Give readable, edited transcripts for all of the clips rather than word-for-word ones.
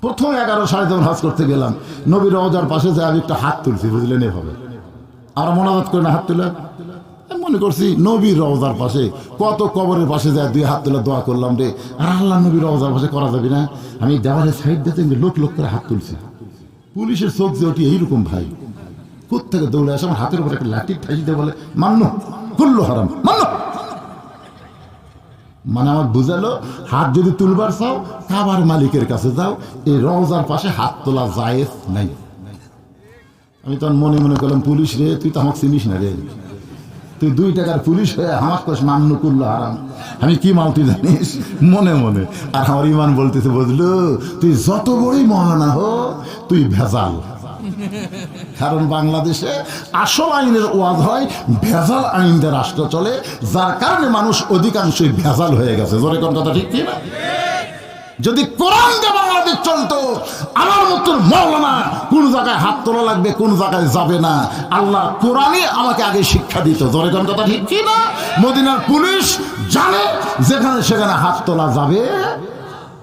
প্রথম 11 সালে যখন হজ করতে গেলাম, নবীর রওজার পাশে যে আমি একটা হাত তুলছি, বুঝলেন? এভাবে আমরা মনাজাত করে না হাত তুলে, আমি মনে করছি নবীর রওজার পাশে, কত কবরের পাশে যায় 2 হাত তুলে দোয়া করলাম রে, আর আল্লাহ নবীর রওজার পাশে করা যাবে না? আমি দেওয়ালের সাইড দিতে লোক লোক করে হাত তুলছি। পুলিশের চোখ যে ওটি এইরকম, ভাই কোত্থেকে দৌড়ে আসে, আমার হাতের উপরে একটা লাঠি ঠাইছি দিয়ে বলে মান্য কুল্লু হারাম, মান্য। মানে আমার বুঝালো, হাত যদি তুলবার চাও কাবার মালিকের কাছে যাও, এই রওজার পাশে হাত তোলা জায়েজ নাই। আমি তখন মনে মনে করলাম, পুলিশ রে, তুই তো আমাকে চিনিস না রে, তুই 2 টাকার পুলিশ হয়ে আমার কাছে মান্য করলো হারাম, আমি কি মাল তুই জানিস? মনে মনে। আর আমার ইমান বলতেছে, বুঝলো, তুই যত বড়ই মহানা হো, তুই ভেজাল। কারণ বাংলাদেশে আসল আইনের ওয়াজ হয়, ভেজাল আইন দিয়ে রাষ্ট্র চলে, যার কারণে মানুষ অধিকাংশই ভেজাল হয়ে গেছে। জোরে কোন কথা ঠিক কি না? যদি কোরআন দিয়ে বাংলাদেশ চলতো, আমার মতো মৌলানা কোন জায়গায় হাত তোলা লাগবে, কোন জায়গায় যাবে না, আল্লাহ কোরআনই আমাকে আগে শিক্ষা দিত। জোরে কোন কথা ঠিক কি না? মদিনার পুলিশ জানে যেখানে সেখানে হাত তোলা যাবে,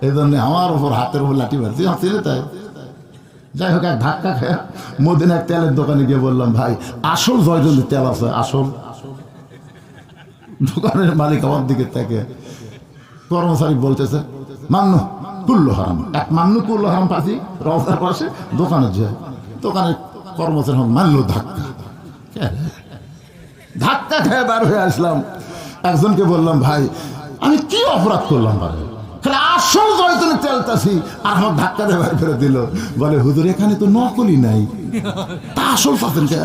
এই জন্য আমার উপর হাতের উপর লাঠি মারছি, হাসিলে তাই। যাই হোক, এক ধাক্কা খেয়ে মদিনার তেলের দোকানে গিয়ে বললাম, ভাই আসল জয়জলের তেল আছে? আসল। দোকানের মালিক আমার দিকে থেকে, কর্মচারী বলতেছে মান্য কুল্লু হারাম, এক মান্য কুল্লু হারাম পাচ্ছি রওজার পাশে দোকানে যে, দোকানের কর্মচারী মানলো ধাক্কা, ধাক্কা খেয়ে বার হয়ে আসলাম। একজনকে বললাম, ভাই আমি কি অপরাধ করলাম? ভাই আসল জয়তুনের তেলতাছি, আর আমার ধাক্কা দিয়ে বাড়ি ফেরত দিল। বলে, হুজুর এখানে তো নকলি নাই, তা আসল চাচ্ছেন কে?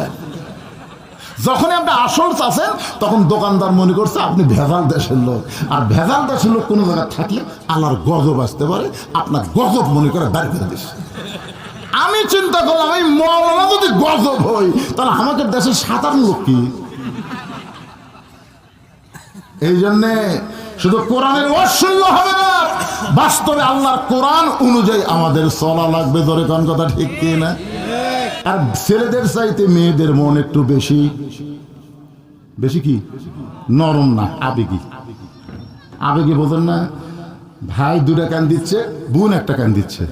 যখন আপনি আসল চাচ্ছেন, তখন দোকানদার মনে করছে আপনি ভেজাল দেশের লোক, আর ভেজাল দেশের লোক কোনো জায়গায় থাকলে আল্লাহর গজব আসতে পারে, আপনার গজব মনে করে বাড়ি ফেরত দিচ্ছে। আমি চিন্তা করলাম, এই মৌলানা যদি গজব হই, তাহলে আমাদের দেশের সাধারণ লোক কি? এই জন্যে শুধু কোরআনের অসহ্য হবে না, বাস্তবে আল্লাহর কোরআন অনুযায়ী আমাদের চলা লাগবে। ধরে কোন কথা ঠিক কি না? আর ছেলেদের চাইতে মেয়েদের মন একটু বেশি বেশি কি নরম না, আবেগী। আবেগী বোঝেন না? ভাই 2টা কান দিচ্ছে, বোন 1টা কান দিচ্ছে,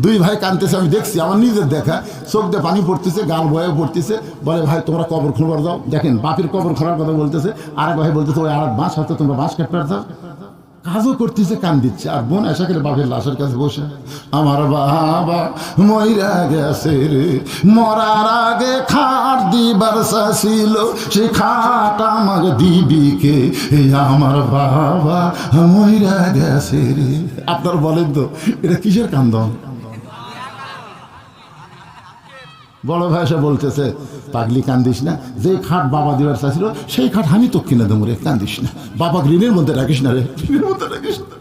2 ভাই কানতেছে, আমি দেখছি, আমার নিজের দেখা, চোখ দিয়ে পানি পড়তেছে, গাল বয়ে পড়তেছে। বলে, ভাই তোমরা কবর খোঁড়বার যাও। দেখেন, বাপের কবর খোঁড়ার কথা বলতেছে, আর এক ভাই বলতেছে, ওই আর বাঁশ হাতে তোমরা বাঁশ কাটবার যাও। কাজও করতেছে, কান দিচ্ছে, আর বোন এসে করে বাপের লাশের কাছে বসে, আমার বাবা মইরা গেছে রে, মরার আগে খাট দিবার ছিল, সে খাট আমাকে দিবি কে, আমার বাবা মইরা গেছে রে। আপনার বলেন তো, এটা কিসের কান্দন? বড় ভাই এসে বলতেছে, পাগলি কান্দিস না, যে খাট বাবা দিবার চাইছিল সেই খাট আমি তো কিনে দেবো রে, কান্দিস না, বাবা ঋণের মধ্যে রাখিস না রে, ঋণের মধ্যে রাখিস না।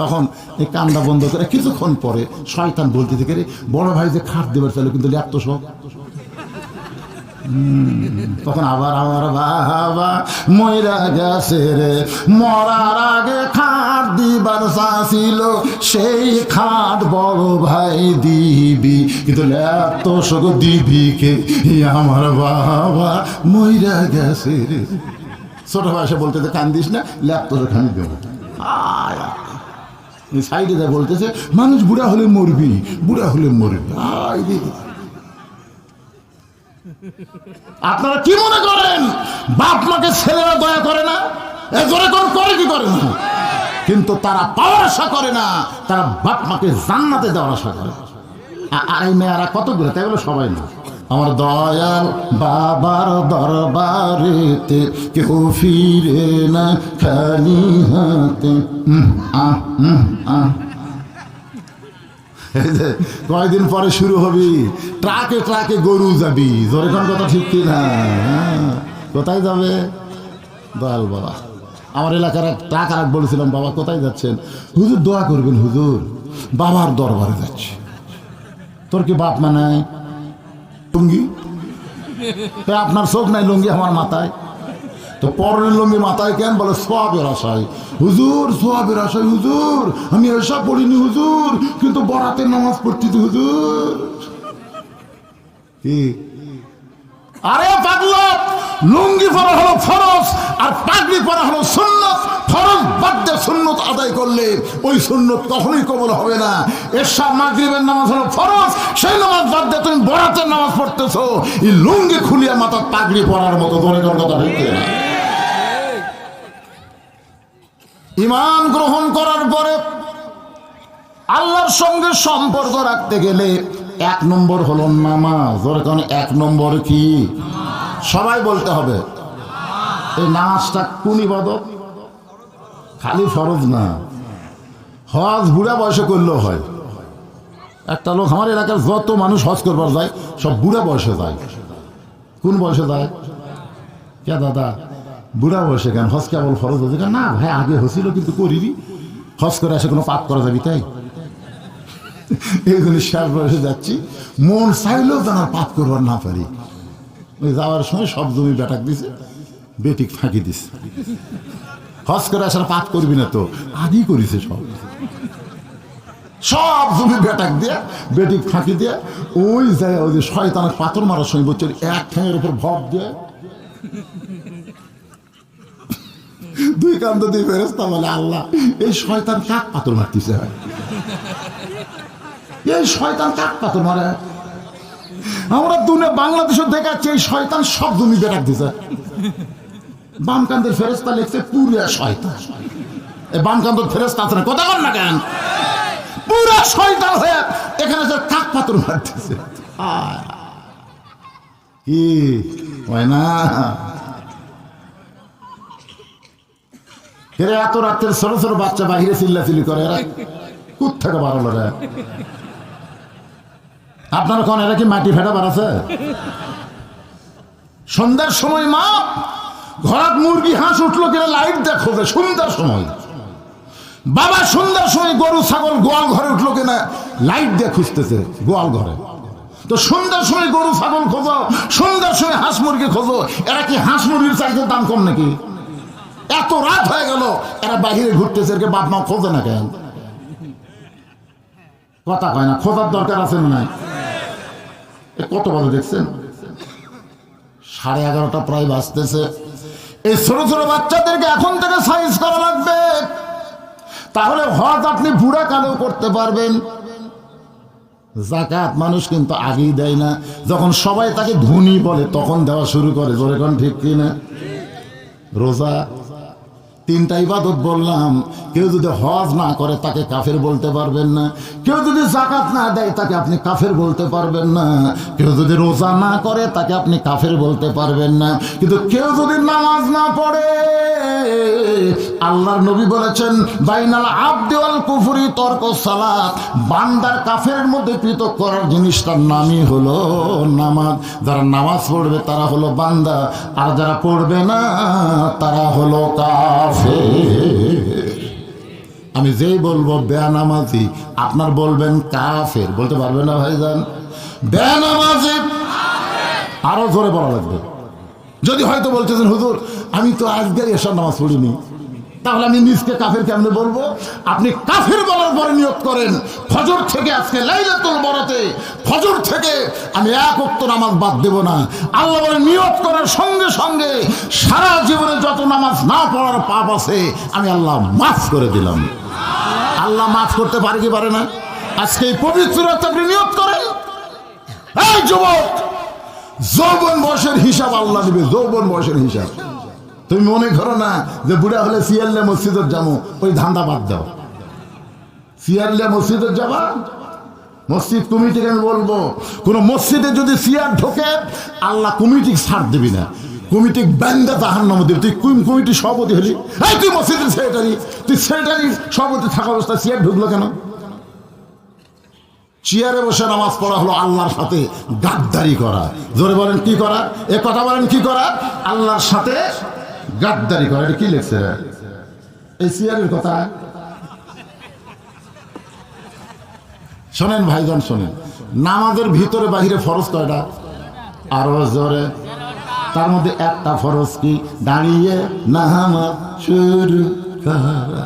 তখন এই কান্দা বন্ধ করে কিছুক্ষণ পরে শয়তান বলতে থেকে, রে বড় ভাই যে খাট দেবার চাইলো কিন্তু ল্যাপতো সব। তখন আবার আমার বাবা মইরা গেছে রে, মরার আগে খাট দিবার চাইছিল, সেই খাট বড় ভাই দিবি, কিন্তু ল্যাপতো সব দিবি কে, আমার বাবা মইরা গেছে রে। ছোট ভাই এসে বলতেছে, কান্দিস না, ল্যাপতো খানি দেবো। সাইডে যা বলতেছে, মানুষ বুড়া হলে মরবি, বুড়া হলে মরবি। আপনারা কি মনে করেন বাপ মাকে ছেলেরা দয়া করে না? জোরে করে কি করে না? কিন্তু তারা পাওয়ার আশা করে না, তারা বাপ মাকে জান্নাতে দেওয়ার আশা করে। আর এই মেয়েরা কতগুলো, তাই বলে সবাই না। আমার দয়াল বাবার দরবারেতে কেউ ফিরে না খালি হাতে। কয়দিন পরে শুরু হবি, ট্রাকে ট্রাকে গরু যাবি। জোরে কোন কথা ঠিক কি না? কোথায় যাবে দয়াল বাবা? আমার এলাকার এক ট্রাক আর বলেছিলাম, বাবা কোথায় যাচ্ছেন? হুজুর দোয়া করবেন হুজুর, বাবার দরবারে যাচ্ছি। তোর কি বাপ মা নাই? লুঙ্গি আপনার চোখ নাই, লুঙ্গি আমার মাথায়, তো পরনের লুঙ্গি মাথায় কেন? বলে সোয়াবের আশায় হুজুর, সোয়াবের আশায় হুজুর, আমি এসব পড়িনি হুজুর, কিন্তু বরাতের নামাজ পড়তেছি হুজুর। কি আরে পাগলা, লুঙ্গি পরা হলো ফরজ আর পাগড়ি পরা হলো সুন্নত। ফরজ বাদ দিয়ে সুন্নত আদায় করলে ওই সুন্নত কখনোই কবুল হবে না। এশা মাগরিবের নামাজ হলো ফরজ, সেই নামাজ বাদ দিয়ে তুমি বরাতের নামাজ পড়তেছো এই লুঙ্গি খুলিয়া মাথার পাগড়ি পরার মতো ধরে কথা হইতে না। ঈমান গ্রহণ করার পরে আল্লাহর সঙ্গে সম্পর্ক রাখতে গেলে 1 নম্বর হলো নামাজ। ওর কারণে 1 নম্বর কি? সবাই বলতে হবে। এই নামাজটা কোন ইবাদত? খালি ফরজ না, হজ বুড়া বয়সে করলেও হয়। একটা লোক, আমার এলাকার যত মানুষ হজ করবার যায় সব বুড়া বয়সে যায়। কোন বয়সে যায়? কে দাদা বুড়া বয়সে কেন? হজ কেবল ফরজ হচ্ছে কেন? না ভাই, আগে হচ্ছিল কিন্তু করিনি। হজ করে আসে কোনো পাপ করা যাবি তাই? এই জন্য শেষ বয়সে যাচ্ছি, মন চাইলেও যেন পাপ করবার না পারি। ওই যাওয়ার সময় সব জমি বেটাক দিছে, বেটিক ফাঁকি দিছে। হজ করে আসার পাপ করবি না তো, আগেই করিছে সব জমি বেটাক দিয়ে বেটিক ফাঁকি দিয়ে ওই যায়। ওই যে শয়তানের পাথর মারার সময় বলছে এক ঠ্যাঙের উপর ভর দিয়ে 2 কান্দ দিয়ে ফেরেশতা বলে, আল্লাহ এই শয়তান কাক পাথর মারতেছে? এই শয়তান কাক পাথর মারে? আমরা দুনিয়া বাংলাদেশে দেখাচ্ছি এই শয়তান সব জমি বেটাক দিছে। বাম কান্দের ফেরেশতা লিখছে পুরা শয়তান। এই বাম কান্দের ফেরেশতা আছে না, কথা বল না কেন? পুরা শয়তান হয়ে এখানে যে কাক পাথর মারতেছে কি হয় না? এরা এত রাত্রের ছোট ছোট বাচ্চা বাহিরে চিল্লাচিল্লি করে, এরা কোথা থেকে বাড়ালো রে? আপনারা কোন এরা কি মাটি ফেটা বাড়াছে? সন্ধ্যার সময় মা ঘরাত মুরগি হাঁস উঠলো কিনা লাইট দেখো যে সন্ধ্যার সময়। বাবা সন্ধ্যার সময় গরু ছাগল গোয়াল ঘরে উঠলো কিনা লাইট দিয়ে খুঁজতেছে গোয়াল ঘরে। তো সন্ধ্যার সময় গরু ছাগল খোঁজো, সন্ধ্যার সময় হাঁস মুরগি খোঁজো। এরা কি হাঁস মুরগির চাইতে দাম কম নাকি? এত রাত হয়ে গেল, এরা বাহিরে ঘুরতেছে, এর বাপ মা খোঁজে না কেন? কথা কয় না, খোঁজার দরকার আছে না? কত বাজে দেখছেন? 11:30 প্রায় বাজতেছে। এই ছোট ছোট বাচ্চাদেরকে এখন থেকে সাইজ করা লাগবে, তাহলে হজ আপনি বুড়া কালেও করতে পারবেন। যাকাত মানুষ কিন্তু আগেই দেয় না, যখন সবাই তাকে ধনী বলে তখন দেওয়া শুরু করে। জোরে কোন ঠিক কিনা? রোজা 3টা ইবাদত বললাম, কেউ যদি হজ না করে তাকে কাফের বলতে পারবেন না। কেউ যদি যাকাত না দেয় তাকে আপনি কাফের বলতে পারবেন না। কেউ যদি রোজা না করে তাকে আপনি কাফের বলতে পারবেন না। কিন্তু কেউ যদি নামাজ না পড়ে, আল্লাহর নবী বলেছেন বাইনাল আবদি ওয়াল কুফরি তরকুস সালাত, বান্দার কাফেরের মধ্যে পৃথক করার জিনিসটার নামই হলো নামাজ। যারা নামাজ পড়বে তারা হলো বান্দা, আর যারা পড়বে না তারা হলো কাফের। আমি যেই বলবো বেনামাজি, আপনার বলবেন কাফের, বলতে পারবেন না ভাইজান? বেনামাজি আরো জোরে বলা লাগবে। যদি হয়তো বলতেছেন হুজুর আমি তো আজকে এসব নামাজ পড়িনি, তাহলে আমি নিজকে কাফের কেমনে বলবো? আপনি কাফের বলার পরে নিয়ত করেন ফজর থেকে আজকে লাইলাতুল বরাতে ফজর থেকে আমি 1 ওয়াক্ত নামাজ বাদ দেব না। আল্লাহ বলে নিয়ত করার সঙ্গে সঙ্গে সারা জীবনে যত নামাজ না পড়ার পাপ আছে আমি আল্লাহ মাফ করে দিলাম। আল্লাহ মাফ করতে পারে কি পারে না? আজকে এই পবিত্র রাতে আপনি নিয়ত করেন, এই যুবক যৌবন বয়সের হিসাব আল্লাহ দিবে, যৌবন বয়সের হিসাব। তুমি মনে করো না যে বুড়া হলে সিয়ারলে মসজিদের যাবো, ওই ধান্দা বাদ দাও। সিয়ারলে মসজিদের যাবা, মসজিদ কমিটিকে আমি বলবো, কোন মসজিদে যদি সিয়ার ঢোকে আল্লাহ কমিটি ছাড় দিবি না, কমিটি ব্যাঙ্গা তাহার নাম দিবি। তুই কমিটির সভাপতি হলি, এই তুই মসজিদের সেক্রেটারি, তুই সেক্রেটারি সভাপতি থাকা অবস্থায় সিয়ার ঢুকলো কেন? চেয়ারে বসে নামাজ পড়া হলো আল্লাহর সাথে গাদ্দারি করা। জোরে বলেন কি করা? এ কথা বলেন কি করা? আল্লাহর সাথে গাদ্দারি করা। এটা কি লেখছে এই চেয়ারের কথা? শোনেন ভাইজান, শোনেন, নামাজের ভিতরে বাহিরে ফরজ কয়টা? আরো জোরে। তার মধ্যে একটা ফরজ কি? দাঁড়িয়ে নামাজ শুরু করা।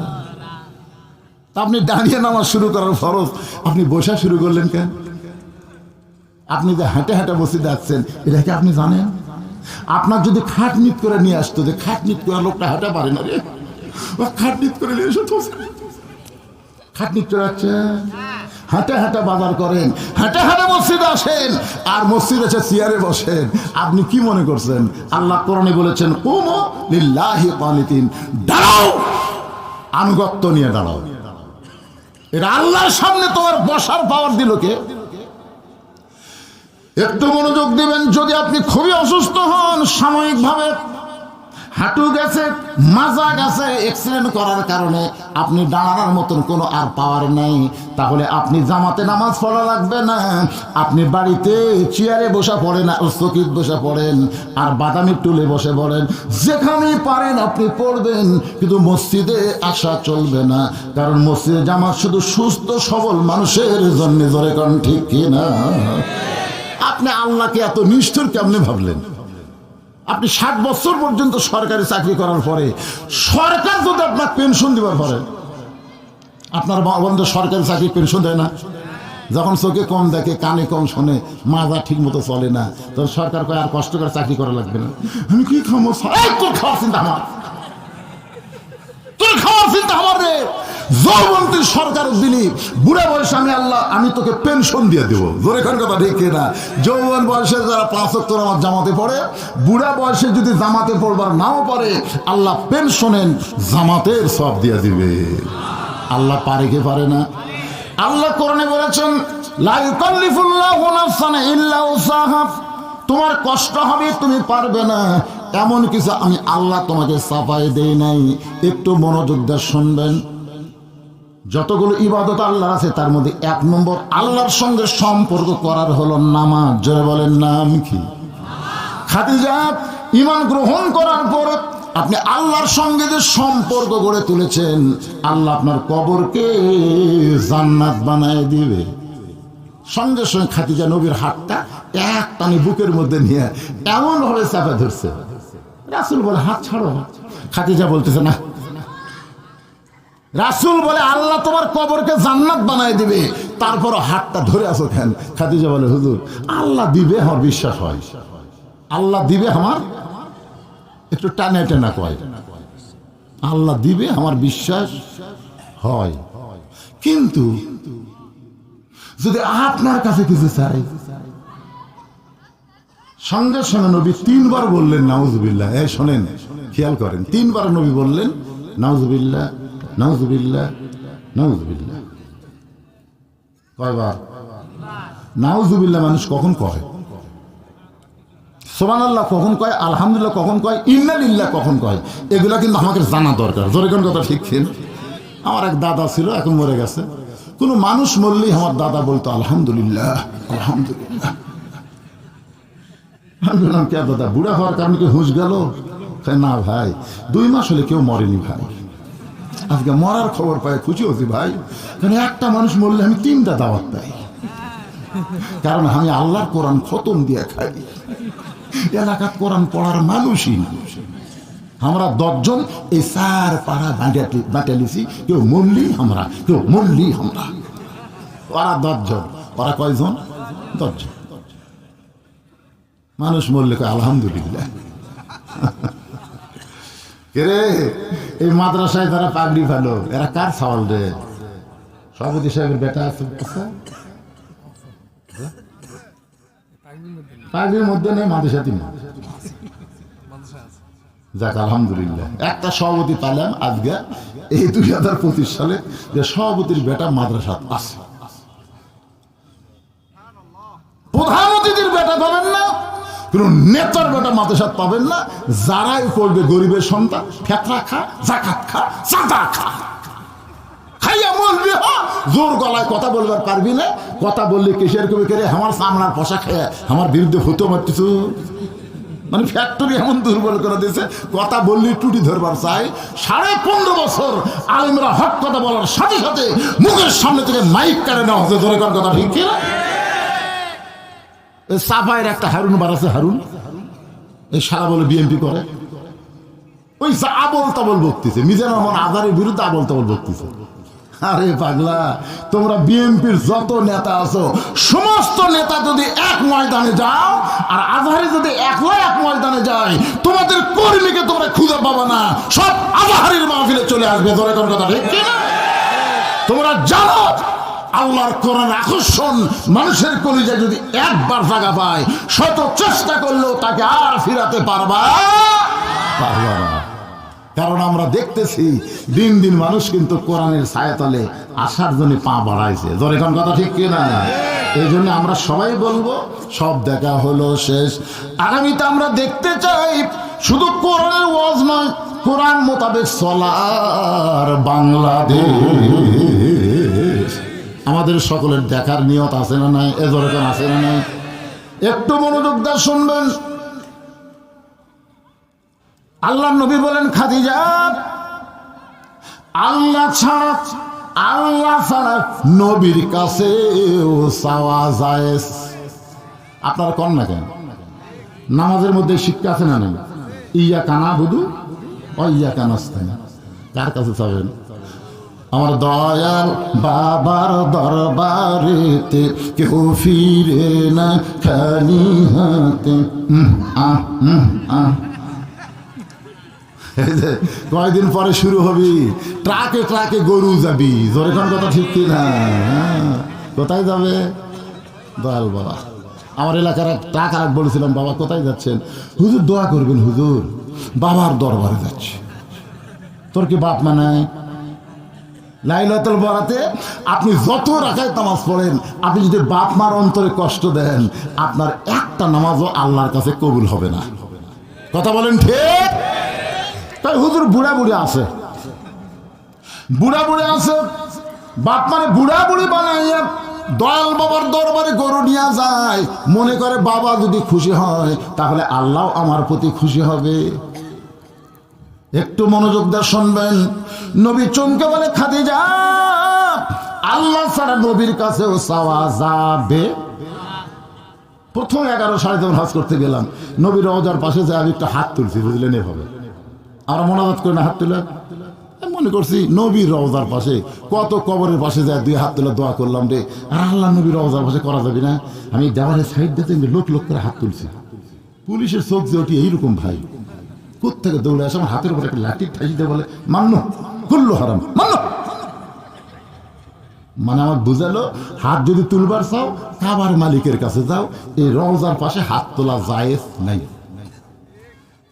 আপনি দাঁড়িয়ে নামাজ শুরু করার ফরজ, আপনি বসা শুরু করলেন কেন? আপনি যে হাঁটে হাঁটে মসজিদে আসছেন এটা কি আপনি জানেন? আপনার যদি খাটনিট করে নিয়ে আসতো, যে খাটনিট করে লোকটা হাঁটা পারে না রে, খাটনিট করে নিয়ে এসে খাটনিট করে যাচ্ছে, হাঁটে হাঁটে বাজার করেন, হাঁটে হাঁটে মসজিদে আসেন, আর মসজিদে এসে চেয়ারে বসেন। আপনি কি মনে করছেন? আল্লাহ কোরআনে বলেছেন কুমু লিল্লাহি কানিতিন, দাঁড়াও, আনুগত্য নিয়ে দাঁড়াও। এটা আল্লাহর সামনে তোমার বসার পাওয়ার দিল কে? একটু মনোযোগ দিবেন। যদি আপনি খুবই অসুস্থ হন, সাময়িকভাবে হাঁটু গেছে, মাজা গেছে, এক্সিডেন্ট করার কারণে আপনি দাঁড়ানোর মতন কোনো আর পাওয়ার নাই, তাহলে আপনি জামাতে নামাজ পড়া লাগবে না, আপনি বাড়িতে চেয়ারে বসে পড়েন, আর চকিত বসে পড়েন, আর বাদামির টুলে বসে পড়েন, যেখানেই পারেন আপনি পড়বেন, কিন্তু মসজিদে আসা চলবে না। কারণ মসজিদে জামাত শুধু সুস্থ সবল মানুষের জন্য। জোরে কোন ঠিক কিনা? আপনি আল্লাহকে এত নিষ্ঠুর কেমনে ভাবলেন? আপনি 60 বছর পর্যন্ত সরকারি চাকরি করার পরে সরকার যদি আপনার পেনশন দিবার পরে, আপনার বন্ধু সরকারি চাকরি পেনশন দেয় না? যখন চোখে কম দেখে, কানে কম শোনে, মাজা ঠিক মতো চলে না, তখন সরকার কয় আর কষ্ট করে চাকরি করা লাগবে না। আমি কি খাবো? তোর খাওয়ার চিন্তা আমার, তোর খাওয়ার চিন্তা আমার রে। যৌবন্তী সরকার দিলি, বুড়া বয়সে আমি তোকে পেনশন দিয়ে দেবো। জোরে কোন কথা ঠিক না? যৌবন বয়সে যারা 5 ওয়াক্ত নামাজ জামাতে পড়ে, বুড়া বয়সে যদি জামাতে পড়বার নাও পারে, আল্লাহ পেনশনের জামাতের সব দিয়ে দিবে। আল্লাহ পারে কে পারে না? আল্লাহ কোরআনে বলেছেন লা ইউকাল্লিফুল্লাহু নাফসান ইল্লা উসাহা, তোমার কষ্ট হবে, তুমি পারবে না, এমন কিছু আমি আল্লাহ তোমাকে চাপাই দেই নাই। একটু মনোযোগ দিয়ে শুনবেন। যতগুলো ইবাদত আল্লাহর আছে, তার মধ্যে 1 নম্বর আল্লাহর সঙ্গে সম্পর্ক করার হলো নামাজ। জোরে বলেন, নাম কি? খাদিজা ঈমান গ্রহণ করার পর আপনি আল্লাহর সঙ্গে যে সম্পর্ক গড়ে তুলেছেন, আল্লাহ আপনার কবরকে জান্নাত বানায় দিবে। সঙ্গে সঙ্গে খাদিজা নবীর হাতটা এক টানে বুকের মধ্যে নিয়ে এমন ভাবে চাপা ধরছে, রাসূল বলে হাত ছাড়ো। খাদিজা বলতেছে না। রাসূল বলে আল্লাহ তোমার কবরকে জান্নাত বানায় দিবে, তারপর হাতটা ধরে আছো কেন? খাদিজা বলে হুজুর আল্লাহ দিবে, আমার বিশ্বাস হয়, আল্লাহ দিবে, আমার একটু টানে টানা কয়, আল্লাহ দিবে আমার বিশ্বাস হয়। কিন্তু যদি আপনার কাছে কিছু চাই, সঙ্গে সঙ্গে নবী 3 বার বললেন নাউজুবিল্লাহ। এই শোনেন, খেয়াল করেন, 3 বার নবী বললেন নাউজুবিল্লাহ, নাউজুবিল্লাহ, নাউজুবিল্লাহ। কয়বার নাউজুবিল্লাহ মানুষ কখন কয়? সুবহানাল্লাহ কখন কয়? আলহামদুলিল্লাহ কখন কয়? ইন্না লিল্লাহ কখন কয়? এগুলা কিন্তু আমাদের জানা দরকার। জোরে কোন কথা ঠিক ছিল? আমার এক দাদা ছিল, এখন মরে গেছে। কোনো মানুষ মরলেই আমার দাদা বলতো আলহামদুলিল্লাহ, আলহামদুলিল্লাহ। আমি বললাম কে দাদা, বুড়া হওয়ার কারণে কি হুঁশ গেল? না ভাই, 2 মাস হলে কেউ মরেনি ভাই, আজকে মরার খবর পাই খুশি হচ্ছি ভাই। কারণ একটা মানুষ মরলে আমি 3টা দাওয়াত পাই, কারণ আমি আল্লাহর কোরআন খতম দিয়ে খাই। এলাকার কোরআন পড়ার মানুষই না। আমরা 10 জন এই 4 পাড়া বাটালিছি, কেউ মরলি আমরা, কেউ মরলি আমরা। ওরা 10 জন, ওরা কয়জন? 10 জন। মানুষ মরলে কয় আলহামদুলিল্লাহ। রে এই মাদ্রাসায় যারা পাগড়ি ফেলো, এরা কার সওয়াল রে? সভাপতি সাহেবের বেটা আছে, পাগড়ির মধ্যে নেই, মাদ্রাসাতে নেই। যাক আলহামদুলিল্লাহ, একটা সভাপতি পাইলাম আজকে এই 2025 সালে, যে সভাপতির বেটা মাদ্রাসাত আছে। প্রধান অতিথির বেটা পাবেন না, কোন নেতার বেটা মাদ্রাসাত পাবেন না। যারাই করবে গরিবের সন্তান, ফেতরা খা, জাকাত খা, চাঁদা খা, খাইয়া বলবি জোর গলায় কথা বলবার পারবি না। কথা বললে কেসের কবি করে আমার সামনার পোশাক খেয়ে আমার বিরুদ্ধে হতো মারতেছ। মানে ফ্যাক্টরি এমন দুর্বল করে দিয়েছে, কথা বললে টুটি ধরবার চাই। 15.5 বছর আলেমরা হক কথা বলার সাথে সাথে মুখের সামনে থেকে মাইক কাটে নেওয়া হচ্ছে। ধরে কোন কথা ঠিক কিনা? সাফায়ের একটা হারুন বার আছে, হারুন এই সারা বলে বিএনপি করে, ওই আবল তাবল বক্তিছে, মিজানুর রহমান আজারের বিরুদ্ধে আবল তাবল বক্তিছে। আরে পাগলা, তোমরা বিএনপির যত নেতা আছো সমস্ত নেতা যদি এক ময়দানে যাও আর আজহারি যদি একলা এক ময়দানে যায়, তোমাদের কর্মীকে তোমরা খুঁজে পাবা না, সব আজহারির মাহফিলে চলে আসবে। ধরে কোন কথা ঠিক কি না? তোমরা জানো আল্লাহর কোরআন আকর্ষণ মানুষের কলিজায় যদি একবার জায়গা পায়, শত চেষ্টা করলেও তাকে আর ফিরাতে পারবা না। কারণ আমরা দেখতেছি দিন দিন মানুষ কিন্তু কোরআনের ছায়াতলে আসার জন্য পা বাড়াইছে। ধরে কোন কথা ঠিক কিনা? এই জন্য আমরা সবাই বলবো, সব দেখা হলো শেষ। আগামীতে আমরা দেখতে চাই শুধু কোরআনের ওয়াজ নয়, কোরআন মোতাবেক চলার বাংলাদেশ। আমাদের সকলের দেখার নিয়ত আছে না নাই? এ ধরে কোন আছে না নাই? একটু মনোযোগ দিয়ে শুনবেন। আল্লাহ নবী বলেন, খাদিজা, আল্লাহ ছাড়া নবীর কাছে চাওয়া যায়। আপনারা কন না কেন? নামাজের মধ্যে শিক্ষা আছে না নাই? ইয়া কানা বুধু ও ইয়া কানাস্তানা, কার কাছে চাবেন? আমার দয়াল বাবার দরবারেতে কেউ ফিরে না খালি হাতে। কয়দিন পরে শুরু হবি, ট্রাকে ট্রাকে গরু যাবি। জোরে কোন কথা ঠিক কিনা? কোথায় যাবে দয়াল বাবা? আমার এলাকার এক ট্রাক আর বলেছিলাম, বাবা কোথায় যাচ্ছেন? হুজুর দোয়া করবেন, হুজুর বাবার দরবারে যাচ্ছে। তোর কি বাপ মা নাই? লাইলাতুল বরাতে আপনি যত রাকাত নামাজ পড়েন, আপনি যদি বাপ মার অন্তরে কষ্ট দেন, আপনার একটা নামাজও আল্লাহর কাছে কবুল হবে না। কথা বলেন ঠিক? তাই হুজুর বুড়া বুড়ি আছে, বাপ মানে বুড়া বুড়ি বানাইয়া দয়াল বাবার দরবারে গরু নিয়ে যায়, মনে করে বাবা যদি খুশি হয় তাহলে আল্লাহ আমার প্রতি খুশি হবে। একটু মনোযোগ দিয়ে শুনবেন। নবী চমকে বলে, খাদিজা, আল্লাহ ছাড়া নবীর কাছেও চাওয়া যাবে। প্রথম 11 সাড়ে যখন হজ করতে গেলাম, নবীর রওজার পাশে যে আমি একটা হাত তুলছি, বুঝলেন? এভাবে আমরা মোনাজাত করি না, হাত তুলে মনে করছি নবীর রওজার পাশে, কত কবরের পাশে যায় 2 হাত তুলে দোয়া করলাম রে। আর আল্লাহ নবীর রওজার পাশে করা যাবে না? আমি দেওয়ালের সাইড দিতে লোক লোক করে হাত তুলছি। পুলিশের চোখ যে ওটি এইরকম, ভাই কোথেকে দৌড়ে আসে, আমার হাতের উপর একটা লাঠি ঠাসি দিয়ে বলে, মান্য কুল্লু হারাম, মান্য। মানে আমার বুঝালো, হাত যদি তুলবার চাও কাবার মালিকের কাছে যাও, এই রওজার পাশে হাত তোলা জায়েজ নাই।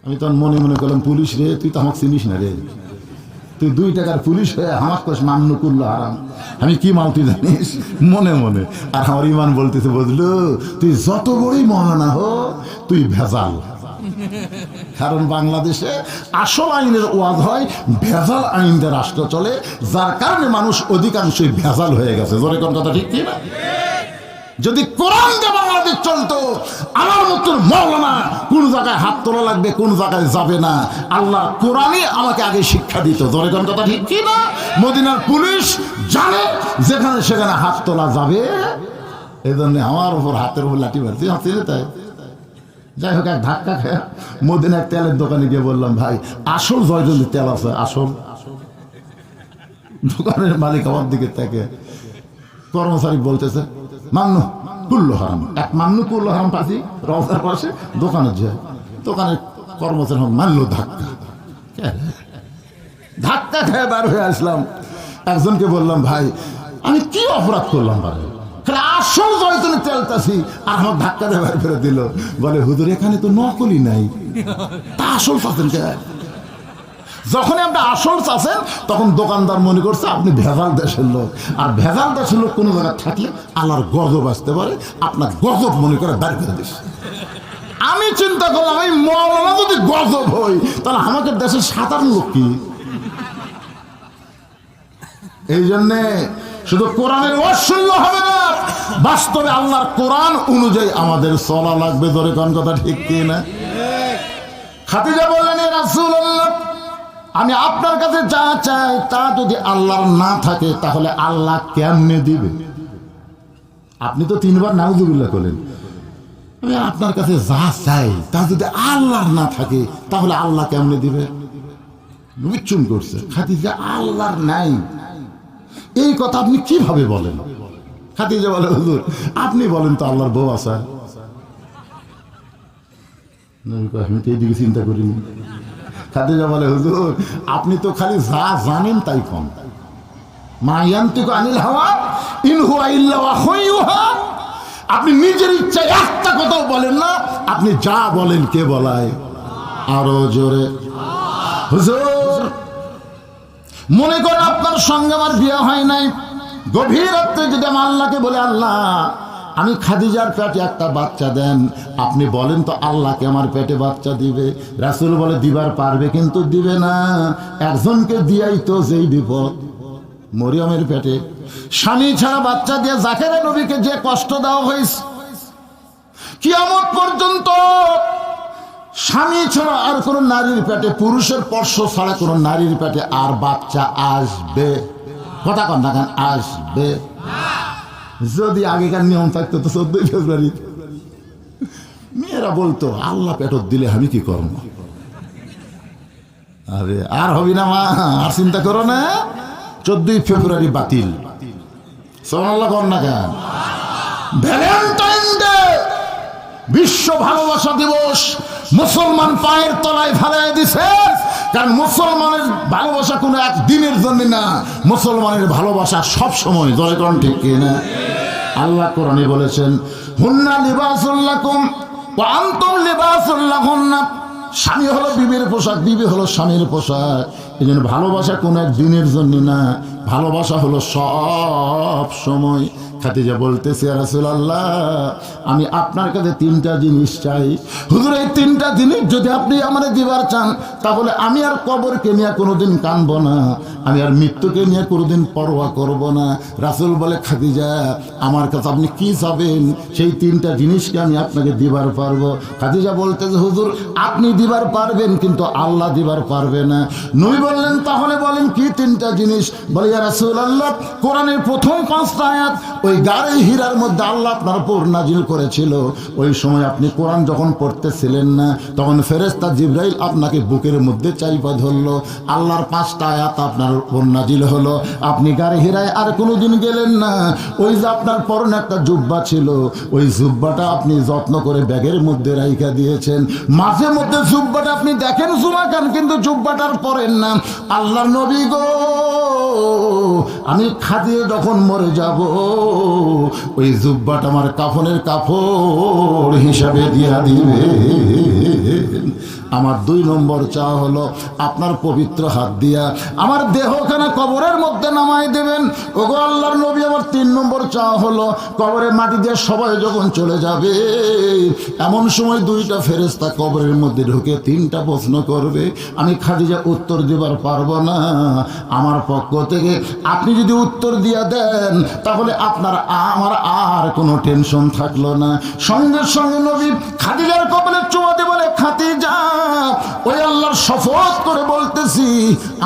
আমি তখন মনে মনে করলাম, পুলিশ রে, তুই তো আমাকে চিনিস না রে, তুই 2 টাকার পুলিশ হয়ে আমার কোষ মান্য করলো হারাম। আমি কি মাল তুই জানিস? মনে মনে। আর আমার ইমান বলতেছে, বুঝলো, তুই যত বড়ই মহানা হো, তুই ভেজাল। কারণ বাংলাদেশে আসল আইনের ওয়াজ হয়, ভেজাল আইন দিয়ে রাষ্ট্র চলে, যার কারণে মানুষ অধিকাংশই ভেজাল হয়ে গেছে। জোরে কোন কথা ঠিক কি না? যদি কোরআন দিয়ে বাংলাদেশ চলতো, আমার মতন মৌলানা কোন জায়গায় হাত তোলা লাগবে, কোন জায়গায় যাবে না, আল্লাহ কোরআনই আমাকে আগে শিক্ষা দিত। ধরে কোন কথা ঠিক কি না? মদিনার পুলিশ জানে যেখানে সেখানে হাত তোলা যাবে, এই জন্য আমার উপর হাতের উপর লাঠি মারছি, হাতে তাই। যাই হোক, এক ধাক্কা খেয়ে মদিনার তেলের দোকানে গিয়ে বললাম, ভাই আসল জয়জন্তীর তেল আছে? আসল। দোকানের মালিক আমার দিকে থেকে কর্মচারী বলতেছে, মান্য কুল্লু হারাম। এক মান্য কুল্লু হারাম পাচ্ছি রওজার পাশে দোকানের যায়, দোকানের কর্মচারী মানলো ধাক্কা খেয়ে বার হয়ে আসলাম। একজনকে বললাম, ভাই আমি কি অপরাধ করলাম? পারে আসল জয়তুনে তেলতাছি আর আমার ধাক্কা দিয়ে বার করে দিল। বলে, হুজুর এখানে তো নকলি নাই, তা আসল চাচ্ছেন কে? যখনই আপনি আসল চাচ্ছেন তখন দোকানদার মনে করছে আপনি ভেজাল দেশের লোক। আর ভেজাল দেশের লোক কোনো জায়গায় থাকলে আল্লাহর গজব আসতে পারে, আপনার গজব মনে করে বের করে দিস। আমি চিন্তা করলাম, এই মৌলানা যদি গজব হই তাহলে আমাকে দেশের সাধারণ লোক কি? এই জন্যে শুধু কোরআনের অশুন্য হবে না, বাস্তবে আল্লাহর কোরআন অনুযায়ী আমাদের চলা লাগবে। ধরে কোন কথা ঠিক কি না? খাদিজা বললেন, এ রাসূলুল্লাহ, আমি আপনার কাছে যা চাই তা যদি আল্লাহর না থাকে তাহলে আল্লাহ কেমনে দিবে? আপনি তো 3 বার নাউযুবিল্লাহ করলেন। আমি আপনার কাছে যা চাই তা যদি আল্লাহর না থাকে তাহলে আল্লাহ কেমনে দিবে? বিচ্ছুন করছে। খাদিজা, আল্লাহর নাই, এই কথা আপনি কিভাবে বলেন? খাদিজা বলে, হুজুর আপনি বলেন তো আল্লাহর বউ আছে। নবী কয়, আমি তো এইদিকে চিন্তা করিনি। খাদিজা বলে, হুজুর আপনি তো খালি যা জানেন তাই কম। মা ইয়ান্তিকু আনিল হাওয়া ইন হুয়া ইল্লা ওয়াহয়ুহা। আপনি নিজের ইচ্ছায় একটা কথাও বলেন না, আপনি যা বলেন কে বলায়? আরো জোরে। হুজুর মনে করেন আপনার সঙ্গে আমার বিয়ে হয় নাই, গভীর রাত্রে যদি আমি আল্লাহকে বলে, আল্লাহ আমি খাদিজার পেটে একটা বাচ্চা দেন, আপনি বলেন তো আল্লাহকে আমার পেটে বাচ্চা দিবে? রাসূল বলে, দিবার পারবে কিন্তু দিবে না। একজনকে দিয়াই তো যেই বিপদ, মরিয়মের পেটে স্বামী ছাড়া বাচ্চা দিয়ে জাকেরা নবীকে যে কষ্ট দেওয়া হয়েছে, কিয়ামত পর্যন্ত স্বামী ছাড়া আর কোন নারীর পেটে, পুরুষের স্পর্শ ছাড়া কোন নারীর পেটে আর বাচ্চা আসবে? কথা কন না কেন? আসবে। যদি আগেকার নিয়ম থাকতো তো 14 ফেব্রুয়ারি মেয়েরা বলতো, আল্লাহ পেটত দিলে আমি কি করব? আরে আর হবি না মা, আর চিন্তা করো না। 14 ফেব্রুয়ারি বাতিল। সুবহানাল্লাহ কর না কেন? ভ্যালেন্টাইন ডে, বিশ্ব ভালোবাসা দিবস, মুসলমান পায়ের তলায় ফেলাই দিছে। কারণ মুসলমানের ভালোবাসা কোনো একদিনের জন্য না, মুসলমানের ভালোবাসা সব সময়। জয় করুন ঠিক কি না? আল্লাহ কোরআনে বলেছেন, হুন্না লিবাসুল লাকুম ওয়া আনতুম লিবাসুল লাহুন্না। স্বামী হলো বিবির পোশাক, বিবি হলো স্বামীর পোশাক। এই জন্য ভালোবাসা কোনো এক দিনের জন্য না, ভালোবাসা হলো সব সময়। খাদিজা বলতেছে, ইয়া রাসূলুল্লাহ আমি আপনার কাছে 3টা জিনিস চাই। হুজুর এই 3টা জিনিস যদি আপনি আমারে দিবার চান, তাহলে আমি আর কবরকে নিয়ে কোনোদিন কাঁদব না, আমি আর মৃত্যুকে নিয়ে কোনোদিন পরোয়া করব না। রাসূল বলে, খাদিজা আমার কাছে আপনি কি চাবেন, সেই 3টা জিনিসকে আমি আপনাকে দিবার পারবো। খাদিজা বলতেছে, হুজুর আপনি দিবার পারবেন কিন্তু আল্লাহ দিবার পারবে না। নবী বললেন, তাহলে বলেন কি 3টা জিনিস? বলে, ইয়া রাসূলুল্লাহ কোরআনের প্রথম 5টা আয়াত ওই গারে হীরার মধ্যে আল্লাহ আপনার উপর নাজিল করেছিল। ওই সময় আপনি কোরআন যখন পড়তেছিলেন না, তখন ফেরেশতা জিবরাইল আপনাকে বুকের মধ্যে চাইপা ধরলো। আল্লাহর 5টা আয়াত আপনার উপর নাজিল হলো। আপনি গারে হীরায় আর কোনোদিন গেলেন না। ওই যে আপনার পরনে একটা জুব্বা ছিল, ওই জুব্বাটা আপনি যত্ন করে ব্যাগের মধ্যে রাইখা দিয়েছেন। মাঝে মধ্যে জুব্বাটা আপনি দেখেন জুমা খান, কিন্তু জুব্বাটার পরেন না। আল্লাহর নবী গো, আমি খাদিয়ে যখন মরে যাব, ওই জুব্বাটা আমার কাফনের কাপড় হিসাবে দিয়া দিবে। আমার 2 নম্বর চাওয়া হলো, আপনার পবিত্র হাত দিয়া আমার দেহখানা কবরের মধ্যে নামাই দেবেন। ওগো আল্লাহর নবী, আমার 3 নম্বর চাওয়া হলো, কবরে মাটি দিয়ে সবাই যখন চলে যাবে, এমন সময় 2টা ফেরেশতা কবরের মধ্যে ঢুকে 3টা প্রশ্ন করবে। আমি খাদিজা উত্তর দিবার পারবো না। আমার পক্ষ থেকে আপনি যদি উত্তর দিয়া দেন, তাহলে আপনার আমার আর কোনো টেনশন থাকলো না। সঙ্গে সঙ্গে নবী খাদিজার কপালে চুমা দিয়ে বলে, খাদিজা ওই আল্লাহর শপথ করে বলতেছি,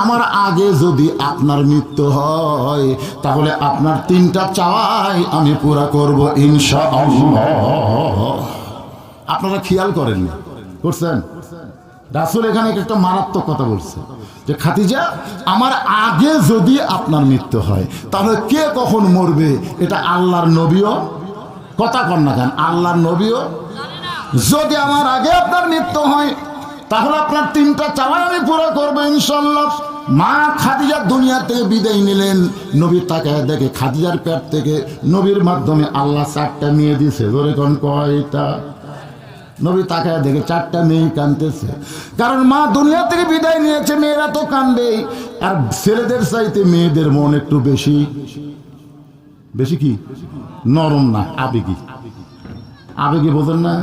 আমার আগে যদি আপনার মৃত্যু হয়, তাহলে আপনার 3টা চাওয়াই আমি পুরা করব ইনশাআল্লাহ। আপনারা খেয়াল করেন, করছেন? রাসূল এখানে একটা মারাত্মক কথা বলছে যে, খাদিজা আমার আগে যদি আপনার মৃত্যু হয়, তাহলে কে কখন মরবে এটা আল্লাহর নবীও কথা কন না কেন? আল্লাহর নবীও যদি আমার আগে আপনার মৃত্যু হয়, তাহলে আপনার 3টা চাওয়া আমি পুরো করবো ইনশাআল্লাহ। মা খাদিজা দুনিয়া থেকে বিদায় নিলেন। নবী তাকায় দেখে খাদিজার পেট থেকে নবীর মাধ্যমে আল্লাহ 4টা মেয়ে দিছে। ধরে কোন কয়টা? নবী তাকায় দেখে 4টা মেয়ে কাঁদতেছে। কারণ মা দুনিয়া থেকে বিদায় নিয়েছে, মেয়েরা তো কাঁদবেই। আর ছেলেদের চাইতে মেয়েদের মন একটু বেশি বেশি কি নরম না, আবেগী। আবেগী বোঝেন না?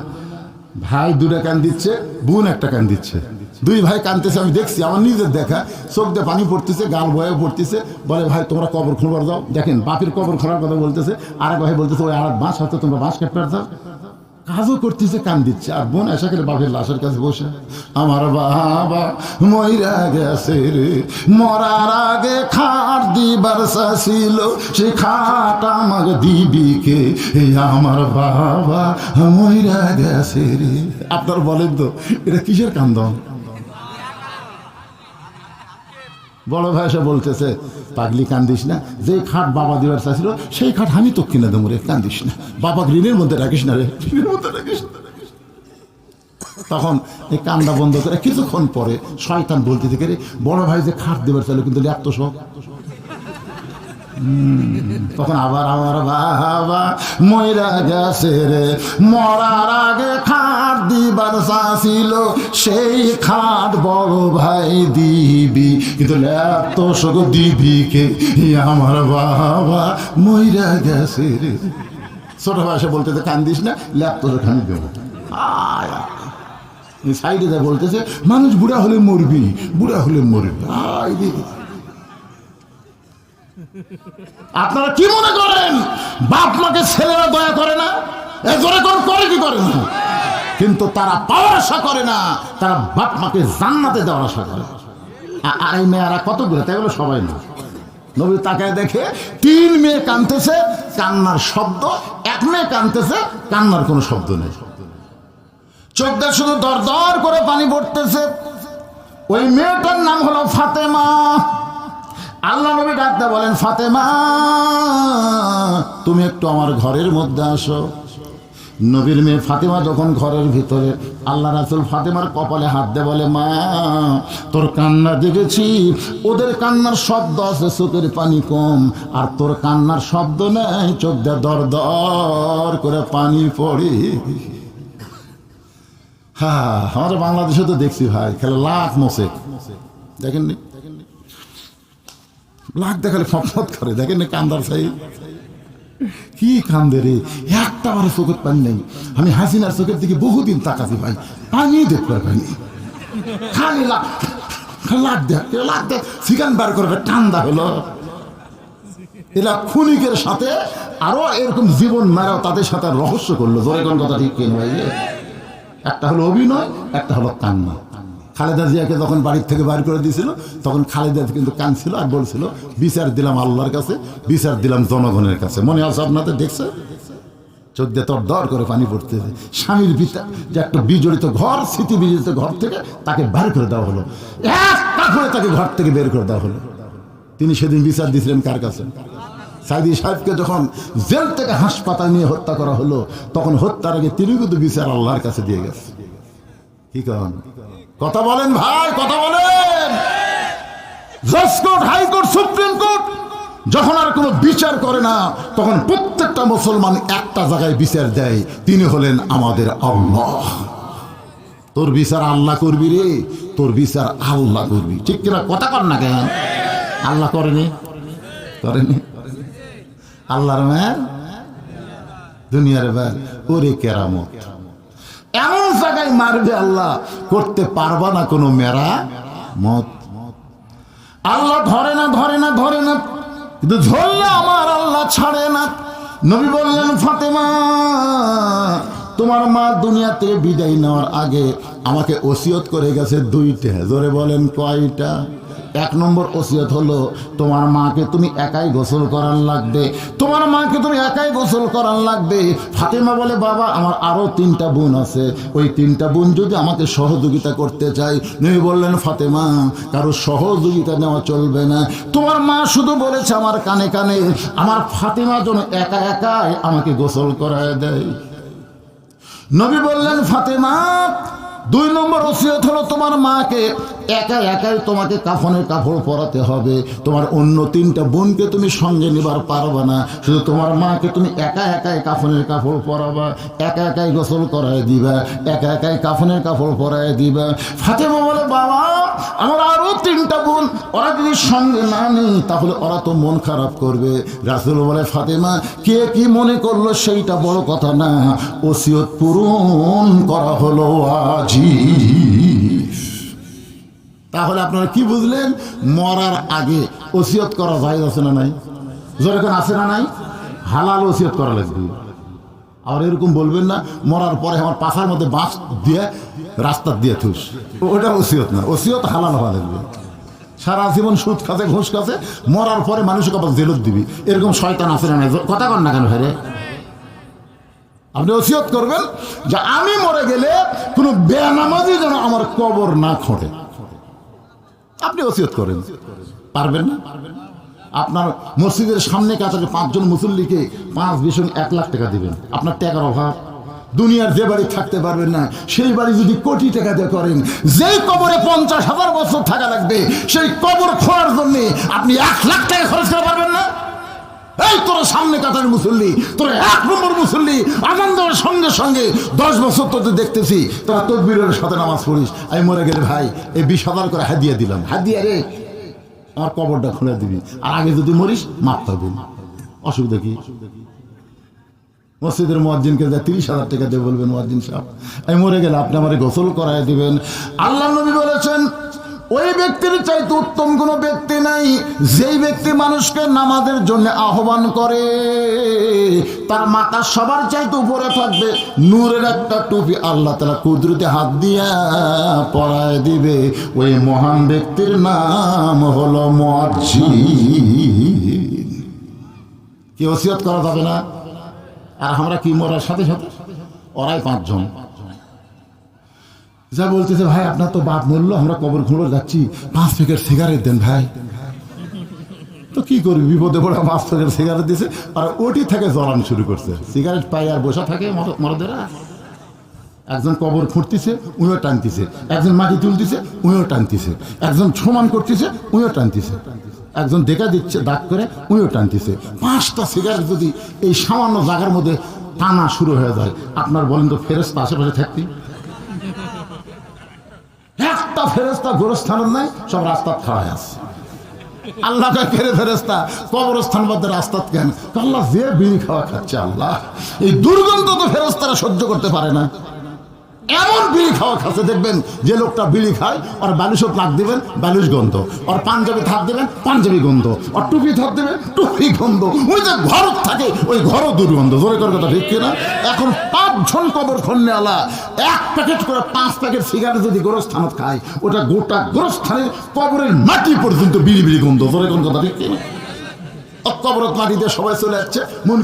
ভাই 2টা কান দিচ্ছে, বোন একটা কান দিচ্ছে, 2 ভাই কানতেছে। আমি দেখছি, আমার নিজের দেখা, চোখ দিয়ে পানি পড়তেছে, গাল বয়ে পড়তেছে। বলে, ভাই তোমরা কবর খোঁড়বার যাও। দেখেন বাপের কবর খোঁড়ার কথা বলতেছে, আরেক ভাই বলতেছে ওই আর বাঁশ হাতে তোমরা বাঁশ কাটবার যাও। কাজও করতেছে, কান দিচ্ছে। আর বোন এসে করে বাপের লাশের কাছে বসে, আমার বাবা মইরা গেছে রে, মরার আগে খাট দিবার ছিল, সে খাট আমার দিবিকে, আমার বাবা মইরা গেছে রে। আপনার বলেন তো এটা কিসের কান্দন? বড় ভাই এসে বলতেছে, পাগলি কান্দিস না, যে খাট বাবা দিবার চাইছিল সেই খাট আমি তো কিনে দেবো রে, কান্দিস না, বাবা ঋণের মধ্যে রাখিস না রে, ঋণের মধ্যে রাখিস না। তখন এই কান্দা বন্ধ করে কিছুক্ষণ পরে শয়তান বলতে থেকে, বড় ভাই যে খাট দেবার চাইলো কিন্তু এত সব। তখন আবার আমার বাবা মইরা গেছে রে, মরার আগে খাট দিবার চাইছিল সেই খাট বড় ভাই দিবি, কিন্তু এত শোক দিবি কে, আমার বাবা মইরা গেছে রে। ছোট ভাষা বলতেছে, কান্দিস না, ল্যাপটপ খানি দেবো। সাইডে যা বলতেছে, মানুষ বুড়া হলে মরবি, বুড়া হলে মরবি। আপনারা কি মনে করেন বাপ মাকে ছেলেরা দয়া করে না? জোরে করে কি করে না? কিন্তু তারা পাওয়ার আশা করে না, তারা বাপ মাকে জান্নাতে দেওয়ার আশা করে। আর এই মেয়েরা কতগুলো, তাই বলে সবাই না। নবী তাকায় দেখে 3 মেয়ে কাঁদতেছে, কান্নার শব্দ, 1 মেয়ে কাঁদতেছে, কান্নার কোনো শব্দ নেই। চোখ দিয়ে শুধু দর দর করে পানি পড়তেছে। ওই মেয়েটার নাম হলো ফাতেমা। আল্লাহ নবী ডাকতে বলেন, ফাতেমা তুমি একটু আমার ঘরের মধ্যে আসো। নবীর মেয়ে ফাতেমা যখন ঘরের ভিতরে, আল্লাহ রাসূল ফাতেমার কপালে হাত দিয়ে বলে, মা তোর কান্না দেখেছি, ওদের কান্নার শব্দ আছে, চোখের পানি কম, আর তোর কান্নার শব্দ নেই, চোখ দিয়ে দর দর করে পানি পড়ে। হ্যাঁ, আমাদের বাংলাদেশে তো দেখছি ভাই, খেলে লাখ মোসে দেখেননি, লাখ দেখালে ফটফট করে, দেখেননি কান্দার চাই কি কান্দে রে, একটা আমার চোখের পানি নেই। আমি হাসিনার চোখের দিকে বহুদিন তাকাছি ভাই, পানি দেখবার পানি, খালি লাখ দেখ সিগান বার করবে, ঠান্ডা হলো। এরা ক্ষণিকের সাথে আরো এরকম জীবন মারাও তাদের সাথে রহস্য করলো। জোরে কোন কথা ঠিক কেন ভাই? একটা হলো অভিনয়, একটা হলো কান্না। খালেদা জিয়াকে যখন বাড়ির থেকে বাইর করে দিয়েছিল, তখন খালেদা কিন্তু কাঁদছিল আর বলছিল, বিচার দিলাম আল্লাহর কাছে, বিচার দিলাম জনগণের কাছে। মনে আছে আপনাদের? দেখছে চোখ দিয়ে তোর দর করে পানি পড়তেছে। স্বামীর পিতা যে একটা বিজড়িত ঘর, স্মৃতি বিজড়িত ঘর থেকে তাকে বের করে দেওয়া হলো, একটা করে তাকে ঘর থেকে বের করে দেওয়া হলো। তিনি সেদিন বিচার দিয়েছিলেন কার কাছে? সাইদি সাহেবকে যখন জেল থেকে হাসপাতাল নিয়ে হত্যা করা হলো, তখন হত্যার আগে তিনি কিন্তু বিচার আল্লাহর কাছে দিয়ে গেছে। কি কারণ? কথা বলেন ভাই, কথা বলেন। জজ কোর্ট, হাইকোর্ট, সুপ্রিম কোর্ট যখন আর কোনো বিচার করে না, তখন প্রত্যেকটা মুসলমান একটা জায়গায় বিচার দেয়, তিনি হলেন আমাদের আল্লাহ। তোর বিচার আল্লাহ করবি রে, তোর বিচার আল্লাহ করবি, ঠিক কিনা? কথা কর না কেন? আল্লাহ করেনি, করেনি। আল্লাহর মেয়ের দুনিয়ার বের ওরে কেরামত, এমন জায়গায় মারবে আল্লাহ, করতে পারবা না কোনো মেরা মত। আল্লাহ ধরে না, ধরে না, ধরে না, কিন্তু ধরলে আমার আল্লাহ ছাড়ে না। নবী বললেন, ফাতেমা তোমার মা দুনিয়া থেকে বিদায় নেওয়ার আগে আমাকে ওসিয়ত করে গেছে 2টা। জোরে বলেন কয়টা? 1 নম্বর ওসিয়ত হলো, তোমার মাকে তুমি একাই গোসল করার লাগবে, তোমার মাকে তুমি একাই গোসল করার লাগবে। ফাতেমা বলে, বাবা আমার আরো 3টা বোন আছে, ওই 3টা বোন যদি আমাকে সহযোগিতা করতে চাই। নবী বললেন, ফাতেমা কারো সহযোগিতা নেওয়া চলবে না, তোমার মা শুধু বলেছে আমার কানে কানে, আমার ফাতেমা যেন একা একাই আমাকে গোসল করায় দেয়। নবী বললেন, ফাতেমা 2 নম্বর ওসিয়ত হলো, তোমার মাকে একা একাই তোমাকে কাফনের কাপড় পরাতে হবে, তোমার অন্য 3টা বোনকে তুমি সঙ্গে নিবার পারবা না, শুধু তোমার মাকে তুমি একা একাই কাফনের কাপড় পরাবা, একা একাই গোসল করায় দিবা, একা একাই কাফনের কাপড় পরায় দিবা। ফাতেমা বলে, বাবা আমার আরো 3টা বোন, ওরা যদি সঙ্গে না নেই তাহলে ওরা তো মন খারাপ করবে। রাসূল বলে, ফাতেমা কে কি মনে করলো সেইটা বড় কথা না, ওসিয়ত পূরণ করা হলো আজ। তাহলে আপনারা কি বুঝলেন? মরার আগে ওসিয়ত করা যায় আছে না নাই? যেরকম আছে না নাই? হালাল ওসিয়ত করা লাগবে। আর এরকম বলবেন না, মরার পরে আমার পাশার মধ্যে বাঁশ দিয়ে রাস্তা দিয়ে থুস, ওটা ওসিয়ত না। ওসিয়ত হালাল হওয়া লাগবে। সারা জীবন সুদ খাতে, ঘুষ খাতে, মরার পরে মানুষকে আবার জেলত দিবি, এরকম শয়তান আছে না নাই? কথা কন না কেন ভাইরে? আপনি ওসিয়ত করবেন যে আমি মরে গেলে কোনো বেনামাজি যেন আমার কবর না খোঁড়ে। আপনি ওসিয়ত করেন, পারবেন না? আপনার মসজিদের সামনে কাতারে 5 জন মুসল্লিকে 5 বিশন 1 লাখ টাকা দিবেন, আপনার টাকার অভাব। দুনিয়ার যে বাড়ি থাকতে পারবেন না সেই বাড়ি যদি কোটি টাকা দিয়ে করেন, যেই কবরে 50,000 বছর থাকা লাগবে সেই কবর খোঁড়ার জন্য আপনি 1 লাখ টাকা খরচ করে পারবেন না? এই তোর সামনে কাতারের মুসল্লি, তোর 1 নম্বর মুসল্লি, আজান দেওয়ার সঙ্গে সঙ্গে 10 বছর তোদের দেখতেছি তোরা তকবীরের সাথে নামাজ পড়িস। আমি মরে গেলে ভাই এই 20,000 করে হাদিয়া দিলাম, হাদিয়া রে আমার কবরটা খুলে দিবি, আর আগে যদি মরিস মাপ পাবি, অসুবিধা কি? মসজিদের মুয়াজ্জিনকে 30,000 টাকা দিয়ে বলবেন, মুয়াজ্জিন সাহেব আমি মরে গেলে আপনি আমারে গোসল করায় দিবেন। আল্লাহ নবী বলেছেন ওই ব্যক্তির চাইতে উত্তম কোনো ব্যক্তি নাই যেই ব্যক্তি মানুষকে নামাজের জন্য আহ্বান করে, তার মাথা সবার চাইতে উপরে থাকবে, নূরের একটা টুপি আল্লাহ তাআলা কুদরতে হাত দিয়া পরায় দিবে। ওই মহান ব্যক্তির নাম হলো মুয়াজ্জিন। কি ওসিয়ত করা যাবে না? আর আমরা কি মরার সাথে সাথে ওরাই 5 জন যা বলতেছে, ভাই আপনার তো বাপ মরলো, আমরা কবর খুঁড়ো যাচ্ছি, 5 প্যাকেট সিগারেট দেন ভাই। তো কি করবি, বিপদে পড়ে 5 প্যাকেট সিগারেট দিছে, আর ওটি থেকে জ্বলানো শুরু করছে। সিগারেট পাই আর বসা থাকে মরদেরা। একজন কবর খুঁড়তেছে, উইও টানতেছে, একজন মাটি তুলতেছে, উইও টানতেছে, একজন সমান করতেছে, উইও টানতেছে, একজন দেখা দিচ্ছে দাগ করে, উইও টানতেছে। 5টা সিগারেট যদি এই সামান্য জায়গার মধ্যে টানা শুরু হয়ে যায়, আপনার বলেন তো ফেরেশতা আশেপাশে থাকতি? একটা ফেরেশতা গোরস্থানের নাই, সব রাস্তাত খাওয়ায় আছে। আল্লাহকে কেড়ে ফেরেশতা কবরস্থান মধ্যে রাস্তাত কেন? আল্লাহ যে বিড়ি খাওয়া খাচ্ছে, আল্লাহ এই দুর্গন্ধ তো ফেরেশতারা সহ্য করতে পারে না। এমন বিড়ি খাওয়া খাচ্ছে, দেখবেন যে লোকটা বিড়ি খায় আর বালিশত নাক দিবেন, বালিশ গন্ধ, আর পাঞ্জাবি থাক দিবেন, পাঞ্জাবি গন্ধ, আর টুপি থাক দিবেন, টুপি গন্ধ, ওই যে ঘর থাকে ওই ঘরও দুর্গন্ধ। জোরে করে কথা ঠিক কিনা? এখন 5 জন কবর খন্নে আলা 1 প্যাকেট করে 5 প্যাকেট সিগারেট যদি গোরস্থানত খায়, ওটা গোটা গোরস্থানের কবরের মাটি পর্যন্ত বিড়ি বিড়ি গন্ধ। জোরে কোন কথা ঠিক কিনা? কবরত মাটি দিয়ে সবাই চলে যাচ্ছে, মন